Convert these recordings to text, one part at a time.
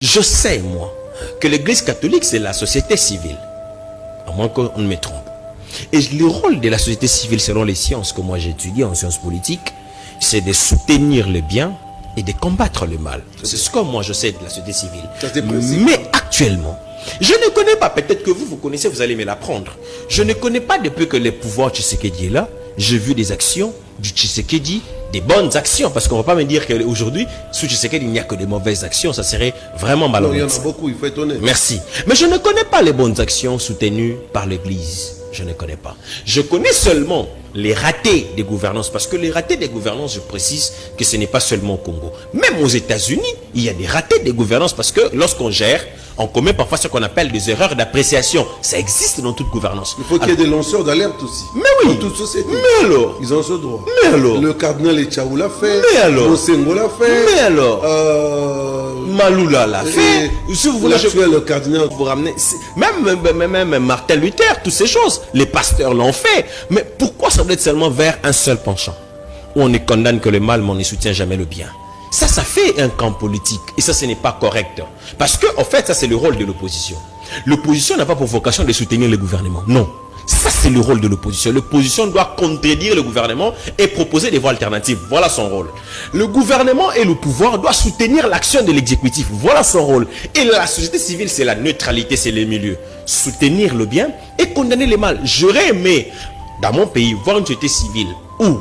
Je sais, moi, que l'église catholique, c'est la société civile. À moins qu'on ne me trompe. Et le rôle de la société civile, selon les sciences que moi j'étudie en sciences politiques, c'est de soutenir le bien et de combattre le mal. C'est ce que moi je sais de la société civile. Mais actuellement, je ne connais pas, peut-être que vous connaissez, vous allez me l'apprendre. Je ne connais pas depuis que le pouvoir Tshisekedi est là. J'ai vu des actions du Tshisekedi, des bonnes actions, parce qu'on ne va pas me dire qu'aujourd'hui, sous Tshisekedi, il n'y a que des mauvaises actions, ça serait vraiment malhonnête. Non, il y en a beaucoup, il faut être honnête. Merci. Mais je ne connais pas les bonnes actions soutenues par l'Église. Je ne connais pas. Je connais seulement les ratés des gouvernances, parce que les ratés des gouvernances, je précise que ce n'est pas seulement au Congo. Même aux États-Unis, il y a des ratés des gouvernances, parce que lorsqu'on gère, on commet parfois ce qu'on appelle des erreurs d'appréciation. Ça existe dans toute gouvernance. Il faut qu'il y ait des lanceurs d'alerte aussi. Mais oui. Dans toute société. Mais alors. Ils ont ce droit. Mais alors. Le cardinal Echaou l'a fait. Mais alors. Monsengo l'a fait. Mais alors. Maloula l'a fait. Si vous voulez, le cardinal. Vous ramener. Même Martin Luther, toutes ces choses. Les pasteurs l'ont fait. Mais pourquoi ça doit être seulement vers un seul penchant? Où on ne condamne que le mal, mais on ne soutient jamais le bien. Ça fait un camp politique. Et ça, ce n'est pas correct. Parce que, en fait, ça, c'est le rôle de l'opposition. L'opposition n'a pas pour vocation de soutenir le gouvernement. Non. Ça, c'est le rôle de l'opposition. L'opposition doit contredire le gouvernement et proposer des voies alternatives. Voilà son rôle. Le gouvernement et le pouvoir doivent soutenir l'action de l'exécutif. Voilà son rôle. Et la société civile, c'est la neutralité, c'est le milieu. Soutenir le bien et condamner le mal. J'aurais aimé, dans mon pays, voir une société civile où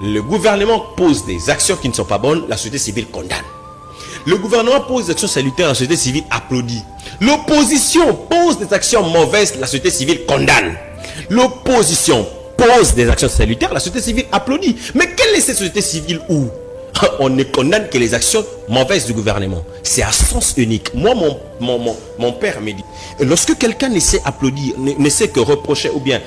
le gouvernement pose des actions qui ne sont pas bonnes, la société civile condamne. Le gouvernement pose des actions salutaires, la société civile applaudit. L'opposition pose des actions mauvaises, la société civile condamne. L'opposition pose des actions salutaires, la société civile applaudit. Mais quelle est cette société civile où on ne condamne que les actions mauvaises du gouvernement? C'est à sens unique. Moi, mon père me dit, lorsque quelqu'un ne sait applaudir, ne sait que reprocher ou bien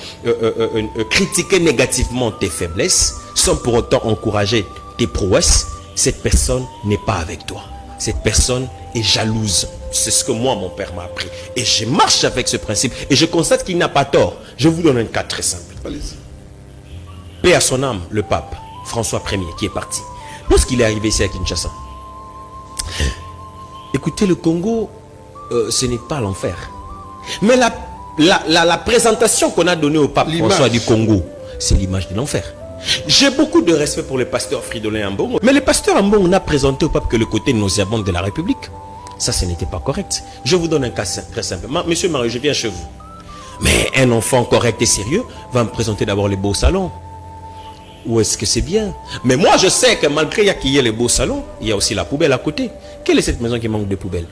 critiquer négativement tes faiblesses, sans pour autant encourager tes prouesses, cette personne n'est pas avec toi. Cette personne est jalouse. C'est ce que moi, mon père m'a appris. Et je marche avec ce principe. Et je constate qu'il n'a pas tort. Je vous donne un cas très simple. Allez-y. Paix à son âme, le pape François Ier qui est parti. Lorsqu'il est arrivé ici à Kinshasa, écoutez, le Congo, ce n'est pas l'enfer. Mais la présentation qu'on a donnée au pape François du Congo, c'est l'image de l'enfer. J'ai beaucoup de respect pour le pasteur Fridolin Ambongo. Mais le pasteur Ambongo n'a présenté au pape que le côté nauséabond de la République. Ça, ce n'était pas correct. Je vous donne un cas très simple. Monsieur Marie, je viens chez vous. Mais un enfant correct et sérieux va me présenter d'abord les beaux salons. Où est-ce que c'est bien? Mais moi, je sais que malgré qu'il y ait les beaux salons, il y a aussi la poubelle à côté. Quelle est cette maison qui manque de poubelle?